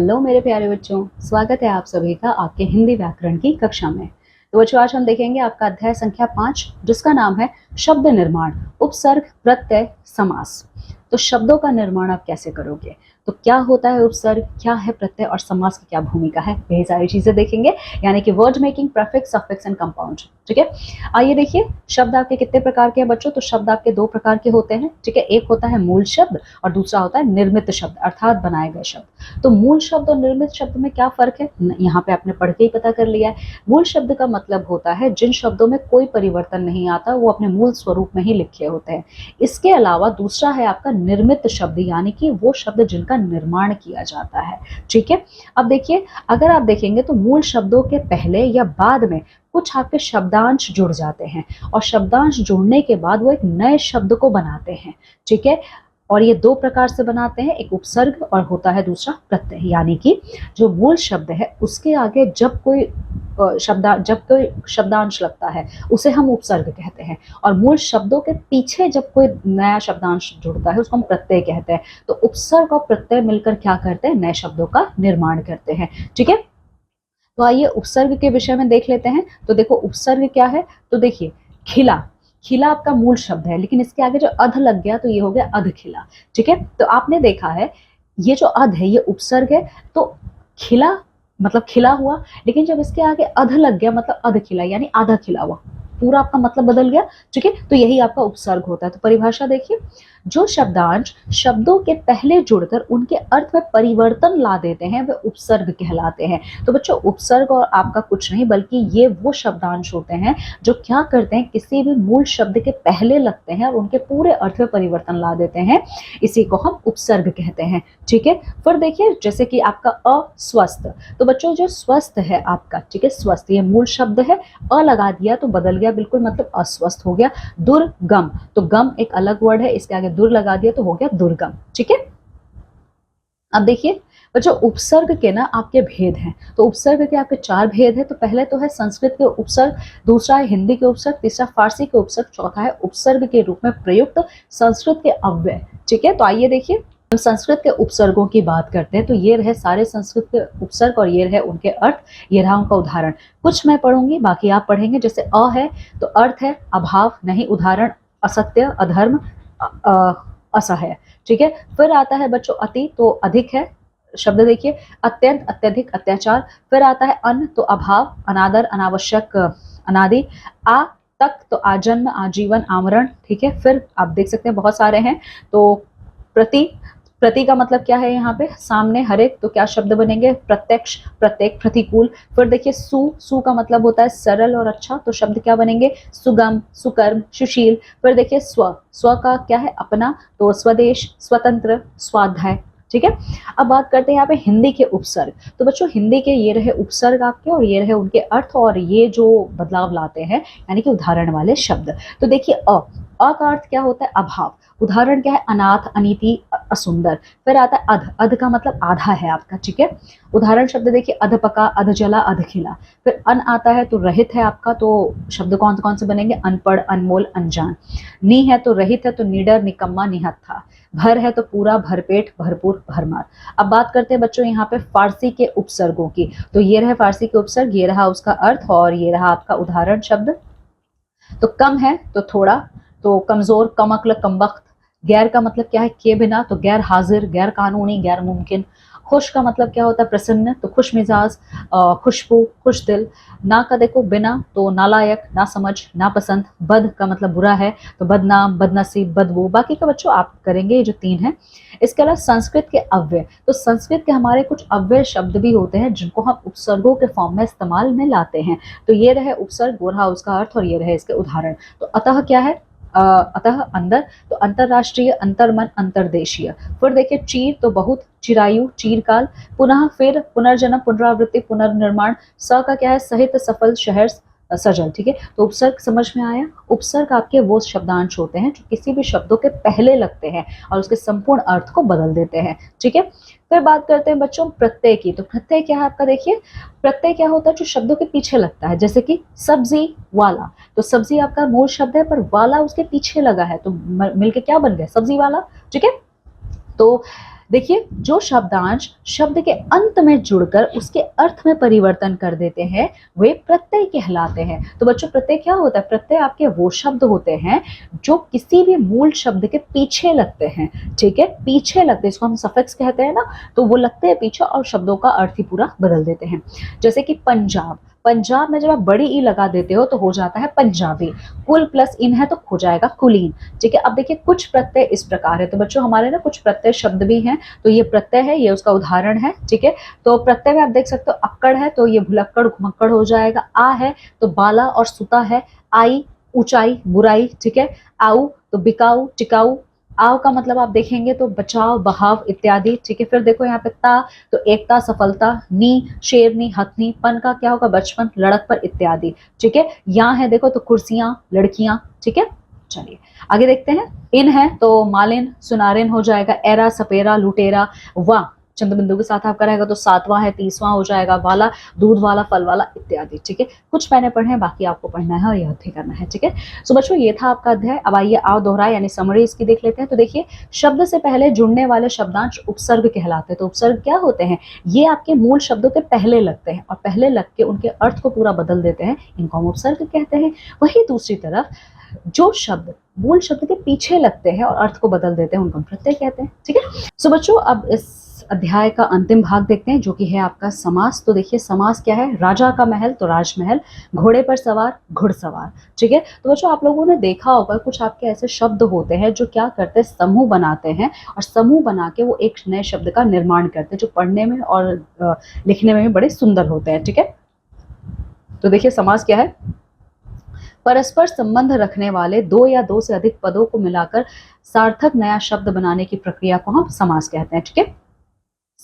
Hello मेरे प्यारे बच्चों, स्वागत है आप सभी का आपके हिंदी व्याकरण की कक्षा में। तो बच्चों, आज हम देखेंगे आपका अध्याय संख्या 5, जिसका नाम है शब्द निर्माण, उपसर्ग, प्रत्यय, समास। तो शब्दों का निर्माण आप कैसे करोगे, तो क्या होता है उपसर्ग, क्या है प्रत्यय और समास की क्या भूमिका है, यही सारी चीजें देखेंगे। यानी कि word making, prefix, suffix and compound. ठीक है, आइए देखिए शब्द आपके कितने प्रकार के हैं बच्चों। तो शब्द आपके दो प्रकार के होते हैं। ठीक है, एक होता है मूल शब्द और दूसरा होता है निर्मित शब्द, अर्थात बनाए गए शब्द। तो मूल शब्द और निर्मित शब्द में क्या फर्क है, यहाँ पे आपने पढ़ के ही पता कर लिया है। मूल शब्द का मतलब होता है जिन शब्दों में कोई परिवर्तन नहीं आता, वो अपने मूल स्वरूप में ही लिखे होते हैं। इसके अलावा दूसरा है आपका निर्मित शब्द, यानी कि वो शब्द जिनका निर्माण किया जाता है। ठीक है, अब देखिए, अगर आप देखेंगे तो मूल शब्दों के पहले या बाद में कुछ आपके शब्दांश जुड़ जाते हैं और शब्दांश जुड़ने के बाद वो एक नए शब्द को बनाते हैं। ठीक है, और ये दो प्रकार से बनाते हैं, एक उपसर्ग और होता है दूसरा प्रत्यय। यानी कि जो मूल शब्द है उसके आगे जब कोई शब्दांश लगता है उसे हम उपसर्ग कहते हैं, और मूल शब्दों के पीछे जब कोई नया शब्दांश जुड़ता है उसको हम प्रत्यय कहते हैं। तो उपसर्ग और प्रत्यय मिलकर क्या करते हैं, नए शब्दों का निर्माण करते हैं। ठीक है, तो आइए उपसर्ग के विषय में देख लेते हैं। तो देखो उपसर्ग क्या है, तो देखिए खिला, खिला आपका मूल शब्द है, लेकिन इसके आगे जो अध लग गया तो ये हो गया अध खिला। ठीक है, तो आपने देखा है ये जो अध है ये उपसर्ग है, तो खिला मतलब खिला हुआ, लेकिन जब इसके आगे अध लग गया मतलब अध खिला, यानी आधा खिला हुआ, पूरा आपका मतलब बदल गया। ठीक है, तो यही आपका उपसर्ग होता है। तो परिभाषा देखिए, जो शब्दांश शब्दों के पहले जुड़कर उनके अर्थ में परिवर्तन ला देते हैं वे उपसर्ग कहलाते हैं। तो बच्चों, उपसर्ग और आपका कुछ नहीं बल्कि ये वो शब्दांश होते हैं जो क्या करते हैं, किसी भी मूल शब्द के पहले लगते हैं और उनके पूरे अर्थ में परिवर्तन ला देते हैं। इसी को हम उपसर्ग कहते हैं। ठीक है, फिर देखिए जैसे कि आपका अस्वस्थ, तो बच्चों जो स्वस्थ है आपका, ठीक है, स्वस्थ ये मूल शब्द है, अ लगा दिया तो बदल गया बिल्कुल, मतलब अस्वस्थ हो गया। दुर्गम, तो गम एक अलग वर्ड है, इसके आगे दुर लगा दिया तो हो गया दुर्गम। ठीक है, अब देखिए बच्चों उपसर्ग के ना आपके भेद हैं। तो उपसर्ग के आपके 4 भेद हैं। तो पहले तो है संस्कृत के उपसर्ग, दूसरा है हिंदी के उपसर्ग, तीसरा फारसी के उपसर्ग, चौथा है उपसर्ग के रूप में प्रयुक्त संस्कृत के अव्यय। ठीक है, तो आइए देखिए हम संस्कृत के उपसर्गों की बात करते हैं। तो ये रहे सारे संस्कृत के उपसर्ग और ये रहे उनके अर्थ, ये रहा उनका उदाहरण। कुछ मैं पढ़ूंगी बाकी आप पढ़ेंगे। जैसे अ है तो अर्थ है अभाव, नहीं, उदाहरण असत्य, अधर्म, असह्य। ठीक है, फिर आता है बच्चों अति, तो अधिक है, शब्द देखिए अत्यंत, अत्यधिक, अत्याचार। फिर आता है अन, तो अभाव, अनादर, अनावश्यक, अनादि। आ तक, तो आजन्म, आजीवन, आमरण। ठीक है, फिर आप देख सकते हैं बहुत सारे हैं। तो प्रति, प्रति का मतलब क्या है, यहाँ पे सामने, हरेक, तो क्या शब्द बनेंगे, प्रत्यक्ष, प्रत्येक, प्रतिकूल। फिर देखिए सु, सु का मतलब होता है सरल और अच्छा, तो शब्द क्या बनेंगे, सुगम, सुकर्म, सुशील। फिर देखिए स्व, स्व का क्या है, अपना, तो स्वदेश, स्वतंत्र, स्वाध्याय। ठीक है, अब बात करते हैं यहाँ पे हिंदी के उपसर्ग। तो बच्चों हिंदी के ये रहे उपसर्ग आपके और ये रहे उनके अर्थ और ये जो बदलाव लाते हैं यानी कि उदाहरण वाले शब्द। तो देखिए अ का अर्थ क्या होता है, अभाव, उदाहरण क्या है, अनाथ, अनीति, असुंदर। फिर आता है अध, अध का मतलब आधा है आपका। ठीक है, उदाहरण शब्द देखिए अधपका, अधजला, अधखिला। फिर अन आता है तो रहित है आपका, तो शब्द कौन कौन से बनेंगे, अनपढ़, अनमोल, अनजान। नी है तो रहित है, तो निडर, निकम्मा, निहत्था। भर है तो पूरा, भरपेट, भरपूर, भरमार। अब बात करते हैं बच्चों यहाँ पे फारसी के उपसर्गों की। तो ये रहे फारसी के उपसर्ग, ये रहा उसका अर्थ और ये रहा आपका उदाहरण शब्द। तो कम है तो थोड़ा, तो कमजोर, कमअक्ल, कमबख्त। गैर का मतलब क्या है, किए बिना, तो गैर हाजिर, गैर कानूनी, गैर मुमकिन। खुश का मतलब क्या होता है, प्रसन्न, तो खुश मिजाज, खुशबू, खुश दिल। ना का देखो बिना, तो नालायक, ना समझ, ना पसंद। बद का मतलब बुरा है, तो बदनाम, बदनसीब, बदबू। बाकी का बच्चों आप करेंगे, ये जो 3 है। इसके अलावा संस्कृत के अव्यय, तो संस्कृत के हमारे कुछ अव्यय शब्द भी होते हैं जिनको हम उपसर्गों के फॉर्म में इस्तेमाल में लाते हैं। तो ये रहे उपसर्ग, वो रहा उसका अर्थ और ये रहे इसके उदाहरण। तो अतः क्या है, अतः अंदर, तो अंतरराष्ट्रीय, अंतर्मन, अंतरदेशीय। फिर देखिए चीर, तो बहुत, चिरायु, चीरकाल। पुनः, फिर, पुनर्जन्म, पुनरावृत्ति, पुनर्निर्माण। स का क्या है, सहित, सफल, शहर, सजल। ठीक है, तो उपसर्ग समझ में आया। उपसर्ग आपके वो शब्दांश होते हैं जो किसी भी शब्दों के पहले लगते हैं और उसके संपूर्ण अर्थ को बदल देते हैं। ठीक है, फिर बात करते हैं बच्चों प्रत्यय की। तो प्रत्यय क्या है आपका, देखिए प्रत्यय क्या होता है, जो शब्दों के पीछे लगता है। जैसे कि सब्जी वाला, तो सब्जी आपका मूल शब्द है पर वाला उसके पीछे लगा है, तो मिलके क्या बन गया, सब्जी वाला। ठीक है, तो देखिए, जो शब्दांश शब्द के अंत में जुड़कर उसके अर्थ में परिवर्तन कर देते हैं, वे प्रत्यय कहलाते हैं। तो बच्चों, प्रत्यय क्या होता है? प्रत्यय आपके वो शब्द होते हैं जो किसी भी मूल शब्द के पीछे लगते हैं, ठीक है, पीछे लगते हैं, इसको हम सफिक्स कहते हैं ना, तो वो लगते हैं पीछे और शब्दों का अर्थ ही पूरा बदल देते हैं। जैसे कि पंजाब, पंजाब में जब आप बड़ी ई लगा देते हो तो हो जाता है पंजाबी, कुल प्लस इन है तो हो जाएगा कुलीन, ठीक है। अब देखिए, कुछ प्रत्यय इस प्रकार है, तो बच्चों हमारे ना कुछ प्रत्यय शब्द भी हैं, तो ये प्रत्यय है, ये उसका उदाहरण है, ठीक है। तो प्रत्यय में आप देख सकते हो, अक्कड़ है तो ये भुलक्कड़ घुमक्कड़ हो जाएगा, आ है तो बाला और सुता है, आई ऊंचाई बुराई, ठीक है, आऊ तो बिकाऊ टिकाऊ, आव का मतलब आप देखेंगे तो बचाव बहाव इत्यादि, ठीक है। फिर देखो यहाँ पे ता, तो एकता सफलता, नी शेरनी हथनी, पन का क्या होगा? बचपन लड़क पर इत्यादि, ठीक है। यहाँ है देखो तो कुर्सियां लड़कियां, ठीक है। चलिए आगे देखते हैं। इन है तो मालिन सुनारिन हो जाएगा, एरा सपेरा लुटेरा, वाह चंद्र बिंदु के साथ आपका रहेगा तो सातवां है, तीसवां हो जाएगा, वाला दूध वाला फल वाला इत्यादि, ठीक है। कुछ मैंने पढ़े हैं, बाकी आपको पढ़ना है और याद भी करना है, ठीक है। सो बच्चों, ये था आपका अध्याय। अब आइए आओ दोहराए यानी समरी इसकी देख लेते हैं। तो देखिए, शब्द से पहले जुड़ने वाले शब्दांश उपसर्ग कहलाते हैं। तो उपसर्ग क्या होते हैं? ये आपके मूल शब्दों के पहले लगते हैं और पहले लग के उनके अर्थ को पूरा बदल देते हैं, इनको हम उपसर्ग कहते हैं। वही दूसरी तरफ जो शब्द मूल शब्द के पीछे लगते हैं और अर्थ को बदल देते हैं, उनको हम प्रत्यय कहते हैं, ठीक है। सो बच्चों, अब इस अध्याय का अंतिम भाग देखते हैं, जो कि है आपका समास। तो देखिए, समास क्या है? राजा का महल तो राजमहल, घोड़े पर सवार घुड़सवार, ठीक है। तो बच्चों, आप लोगों ने देखा होगा कुछ आपके ऐसे शब्द होते हैं जो क्या करते हैं? समूह बनाते हैं और समूह बना के वो एक नए शब्द का निर्माण करते हैं, जो पढ़ने में और लिखने में भी बड़े सुंदर होते हैं, ठीक है। तो देखिए, समास क्या है? परस्पर संबंध रखने वाले दो या दो से अधिक पदों को मिलाकर सार्थक नया शब्द बनाने की प्रक्रिया को हम समास कहते हैं, ठीक है।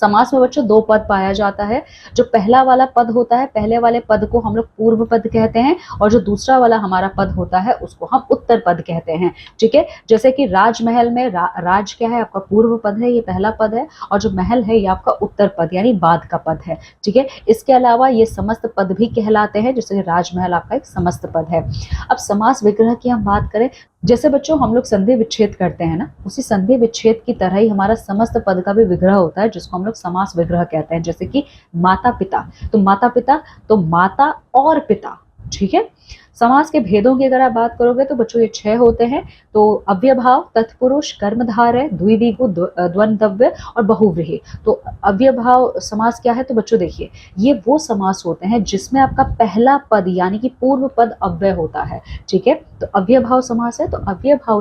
समास में बच्चों दो पद पाया जाता है। जो पहला वाला पद होता है, पहले वाले पद को हम लोग पूर्व पद कहते हैं, और जो दूसरा वाला हमारा पद होता है उसको हम उत्तर पद कहते हैं, ठीक है। जैसे कि राजमहल में राज क्या है? आपका पूर्व पद है, ये पहला पद है, और जो महल है ये आपका उत्तर पद यानी बाद का पद है, ठीक है। इसके अलावा ये समस्त पद भी कहलाते हैं, जैसे राजमहल आपका एक समस्त पद है। अब समास विग्रह की हम बात करें, जैसे बच्चों हम लोग संधि विच्छेद करते हैं ना, उसी संधि विच्छेद की तरह ही हमारा समस्त पद का भी विग्रह होता है, जिसको हम लोग समास विग्रह कहते हैं। जैसे कि माता पिता, तो माता पिता तो माता और पिता, ठीक है। समास के भेदों की अगर आप बात करोगे तो बच्चों ये 6 होते हैं। तो अव्ययभाव, तत्पुरुष, कर्मधारय, द्विविगु, द्वंद्वव्य और बहुव्रीहि। तो अव्ययभाव समास क्या है? तो बच्चों देखिए, ये वो समास होते हैं जिसमें आपका पहला पद यानी कि पूर्व पद अव्यय होता है, ठीक है। तो अव्ययभाव समास है। तो अव्ययभाव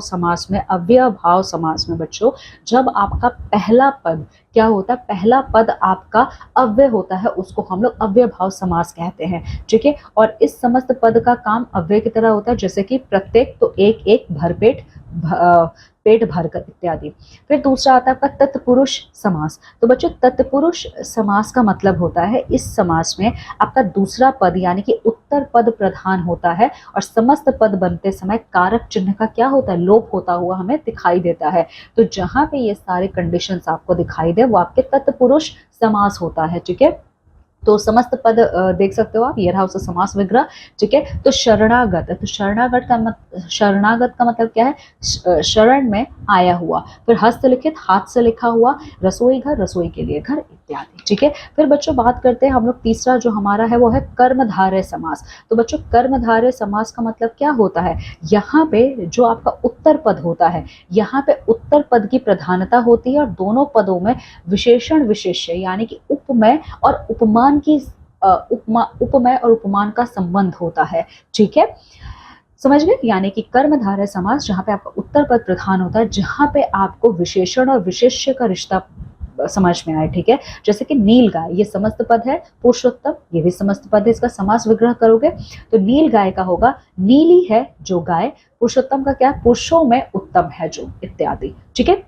समास में बच्चों जब आपका पहला पद क्या होता है? पहला पद आपका अव्यय होता है, उसको हम लोग अव्ययभाव समास कहते हैं, ठीक है। और इस समस्त पद का काम अव्यय की तरह होता है, जैसे कि प्रत्येक तो एक एक, भरपेट, पेट भरकर इत्यादि। फिर दूसरा आता है आपका तत्पुरुष समास। तो बच्चों तत्पुरुष समास का मतलब होता है इस समास में आपका दूसरा पद यानी कि उत्तर पद प्रधान होता है, और समस्त पद बनते समय कारक चिन्ह का क्या होता है? लोप होता हुआ हमें दिखाई देता है। तो जहां पे ये सारे कंडीशंस आपको दिखाई दे वो आपके तत्पुरुष समास होता है, ठीक है। तो समस्त पद देख सकते हो आप, ये रहा उसका समास विग्रह, ठीक है। तो शरणागत, तो शरणागत का मतलब क्या है? शरण में आया हुआ। फिर हस्तलिखित, हाथ से लिखा हुआ। रसोई घर, रसोई के लिए घर इत्यादि, ठीक है। फिर बच्चों बात करते हैं हम लोग, तीसरा जो हमारा है वो है कर्मधारय समास। तो बच्चों कर्मधारय समास का मतलब क्या होता है? यहाँ पे जो आपका उत्तर पद होता है, यहाँ पे उत्तर पद की प्रधानता होती है और दोनों पदों में विशेषण विशेष्य यानी कि उपमेय और उपमान की उपमेय और उपमान का संबंध होता है, ठीक है। समझ गए? यानी कि कर्मधारय समास जहां पे आपका उत्तर पद प्रधान होता है, जहां पे आपको विशेषण और विशेष्य का रिश्ता समझ में आए, ठीक है। जैसे कि नील गाय, ये समस्त पद है। पुरुषोत्तम, ये भी समस्त पद है। इसका समास विग्रह करोगे तो नील गाय का होगा, नीली है जो गाय, पुरुषोत्तम का क्या? पुरुषों में उत्तम है जो, इत्यादि, ठीक है।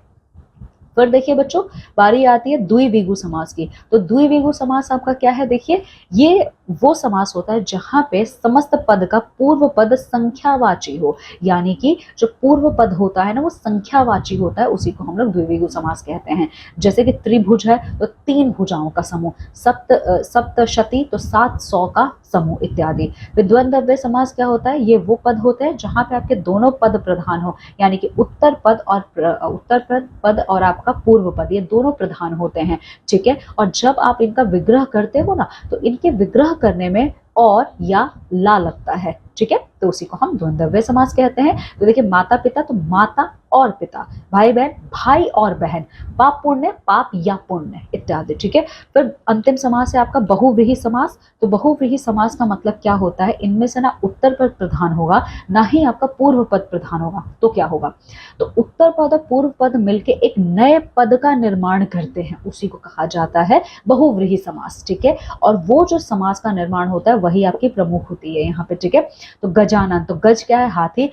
फिर देखिए बच्चों, बारी आती है द्विविगु समास की। तो द्विविगु समास आपका क्या है? देखिए, ये वो समास होता है जहां पे समस्त पद का पूर्व पद संख्यावाची हो, यानी कि जो पूर्व पद होता है ना वो संख्यावाची होता है, उसी को हम लोग द्विविगु समास कहते हैं। जैसे कि त्रिभुज है तो 3 भुजाओं का समूह, सप्तशती तो 700 का समूह इत्यादि। द्वंद्वव्य समास क्या होता है? ये वो पद होते हैं जहां पे आपके दोनों पद प्रधान हो, यानी कि उत्तर पद और आपका आपका पूर्व पद, ये दोनों प्रधान होते हैं, ठीक है। और जब आप इनका विग्रह करते हो ना, तो इनके विग्रह करने में और या ला लगता है, ठीक है, तो उसी को हम द्वंद्वय समास कहते हैं। तो देखिए माता पिता, तो माता और पिता, भाई बहन भाई और बहन, पाप पुण्य पाप या पुण्य इत्यादि, ठीक है। फिर अंतिम समास है आपका बहुव्रीहि समास। तो बहुव्रीहि समास का मतलब क्या होता है, इनमें से ना उत्तर पद प्रधान होगा, ना ही आपका पूर्व पद प्रधान होगा। तो क्या होगा, तो उत्तर पद और पूर्व पद मिलके एक नए पद का निर्माण करते हैं, उसी को कहा जाता है बहुव्रीहि समास, ठीक है। और वो जो समास का निर्माण होता है वही आपकी प्रमुख होती है यहाँ पे, ठीक है। तो गजानन, तो गज क्या है, हाथी,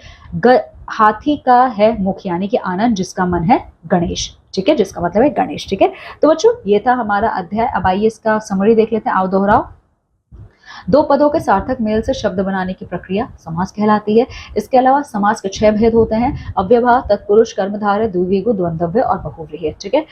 हाथी का है मुख यानी कि आनंद, जिसका मन है गणेश, ठीक है, जिसका मतलब है गणेश, ठीक है। तो बच्चों ये था हमारा अध्याय। अब आइए इसका समरी देख लेते हैं, आओ दोहराओ। दो पदों के सार्थक मेल से शब्द बनाने की प्रक्रिया समास कहलाती है। इसके अलावा समास के 6 भेद होते हैं, अव्ययभाव, तत्पुरुष, कर्मधारय, द्विगु, द्वंद्वय और बहुव्रीहि, ठीक है।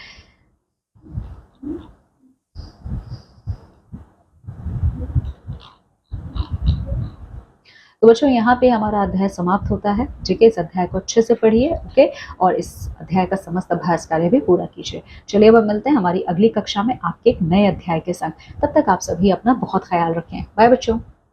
तो बच्चों यहाँ पे हमारा अध्याय समाप्त होता है, ठीक है। इस अध्याय को अच्छे से पढ़िए, ओके, और इस अध्याय का समस्त अभ्यास कार्य भी पूरा कीजिए। चलिए अब मिलते हैं हमारी अगली कक्षा में आपके एक नए अध्याय के संग। तब तक आप सभी अपना बहुत ख्याल रखें। बाय बच्चों।